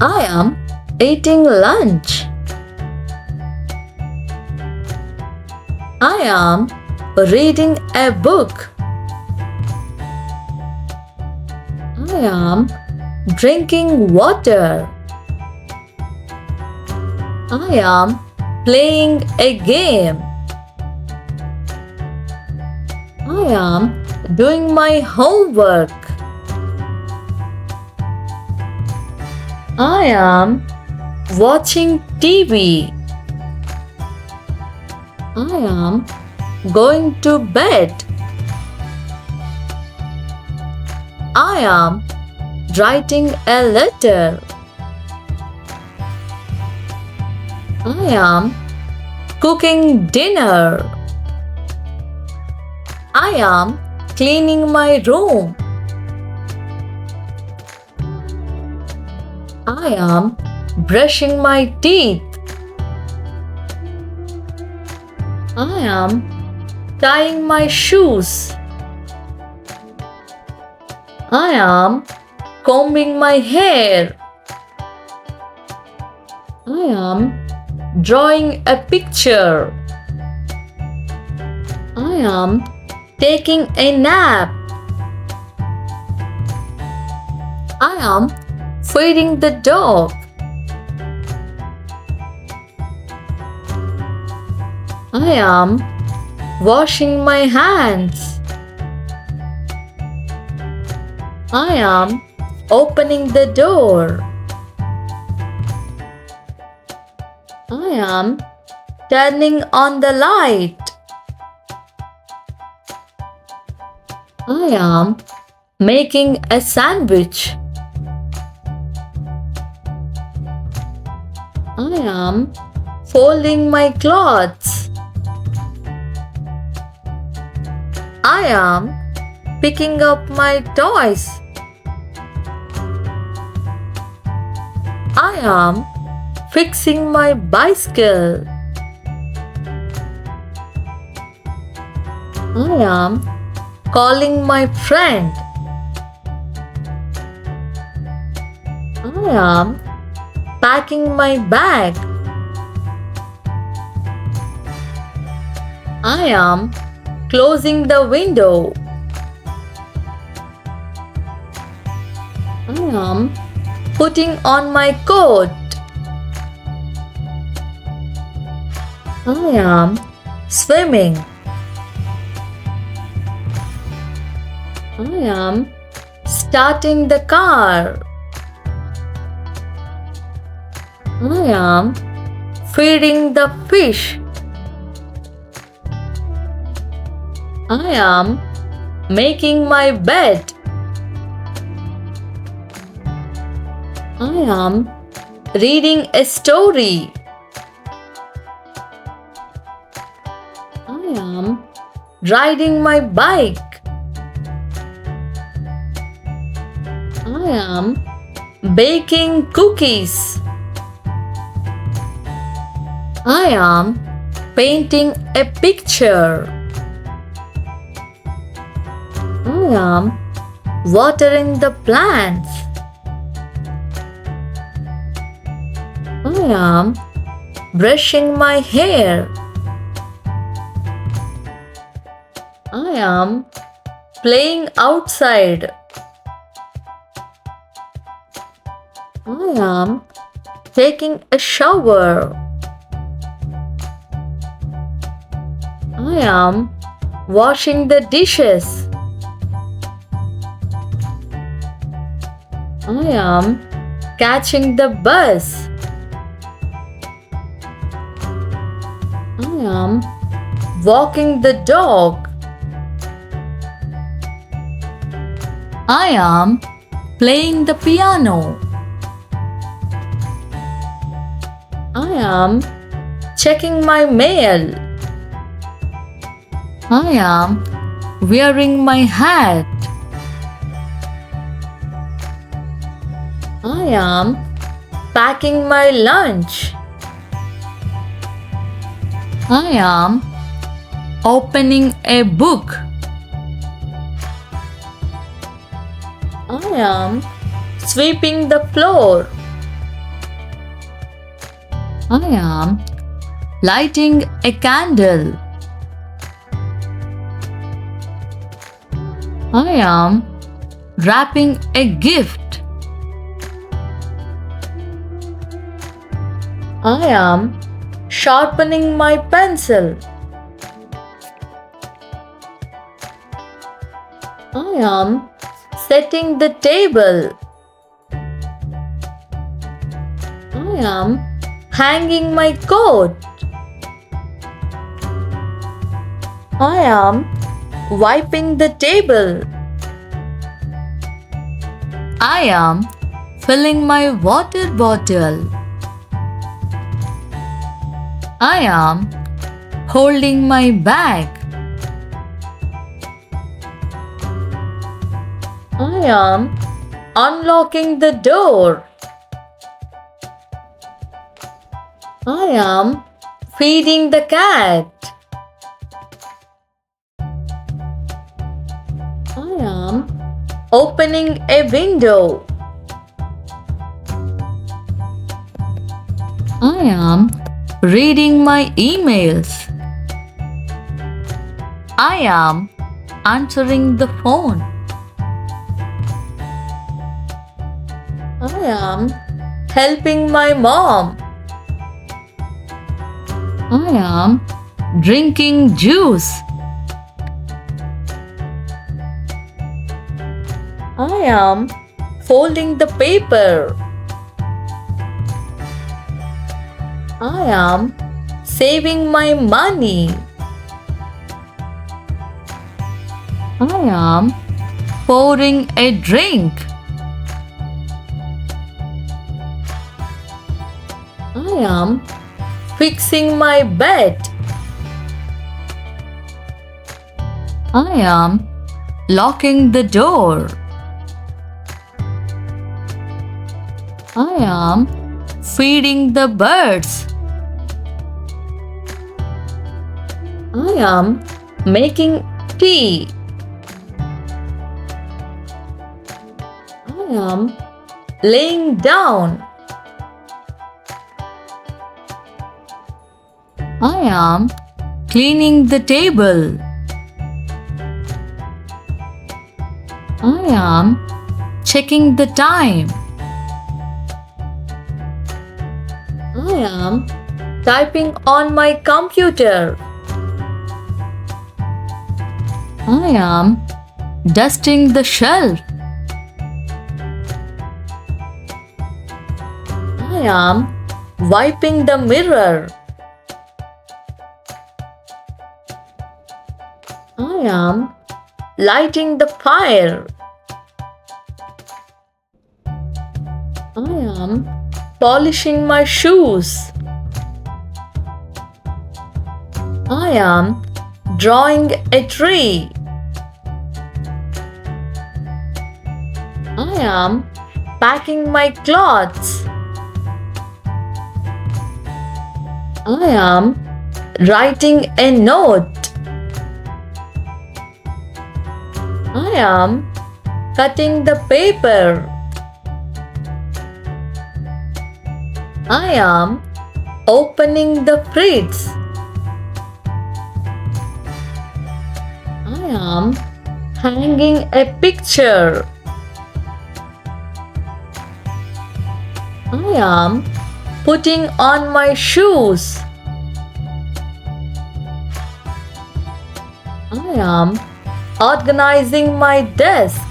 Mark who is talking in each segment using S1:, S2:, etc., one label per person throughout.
S1: I am eating lunch. I am reading a book. I am drinking water. I am playing a game. I am doing my homework. I am watching TV. I am going to bed. I am writing a letter. I am cooking dinner. I am cleaning my room. I am brushing my teeth. I am tying my shoes. I am combing my hair. I am drawing a picture. I am taking a nap. I am feeding the dog. I am washing my hands. I am opening the door. I am turning on the light. I am making a sandwich. I am folding my clothes. I am picking up my toys. I am fixing my bicycle. I am calling my friend. I am packing my bag. I am closing the window. I am putting on my coat. I am swimming. I am starting the car. I am feeding the fish. I am making my bed. I am reading a story. I am riding my bike. I am baking cookies. I am painting a picture. I am watering the plants. I am brushing my hair. I am playing outside. I am taking a shower. I am washing the dishes. I am catching the bus. I am walking the dog. I am playing the piano. I am checking my mail. I am wearing my hat. I am packing my lunch. I am opening a book. I am sweeping the floor. I am lighting a candle. I am wrapping a gift. I am sharpening my pencil. I am setting the table. I am hanging my coat. I am wiping the table. I am filling my water bottle. I am holding my bag. I am unlocking the door. I am feeding the cat. I am opening a window. I am reading my emails. I am answering the phone. I am helping my mom. I am drinking juice. I am folding the paper. I am saving my money. I am pouring a drink. I am fixing my bed. I am locking the door. I am feeding the birds. I am making tea. I am laying down. I am cleaning the table. I am checking the time. I am typing on my computer. I am dusting the shelf. I am wiping the mirror. I am lighting the fire. I am polishing my shoes. I am drawing a tree. I am packing my clothes. I am writing a note. I am cutting the paper. I am opening the fridge. I am hanging a picture. I am putting on my shoes. I am organizing my desk.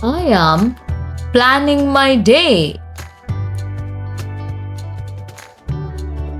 S1: I am planning my day.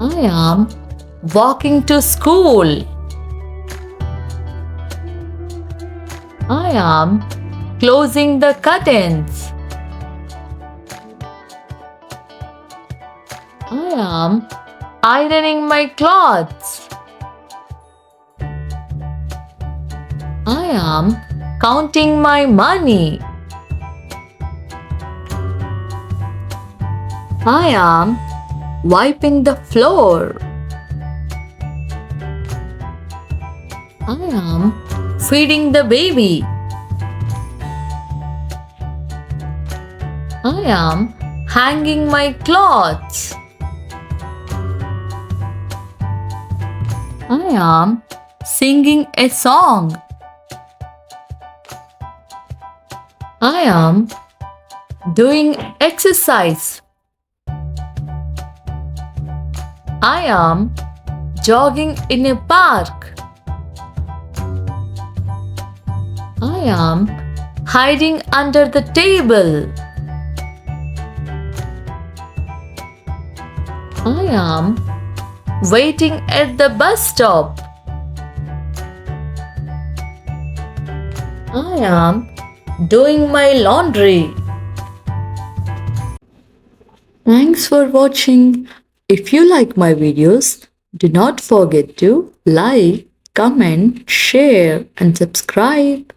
S1: I am walking to school. I am closing the curtains. I am ironing my clothes. I am counting my money. I am wiping the floor. I am feeding the baby. I am hanging my clothes. I am singing a song. I am doing exercise. I am jogging in a park. I am hiding under the table. I am waiting at the bus stop. I am doing my laundry. Thanks for watching. If you like my videos, do not forget to like, comment, share, and subscribe.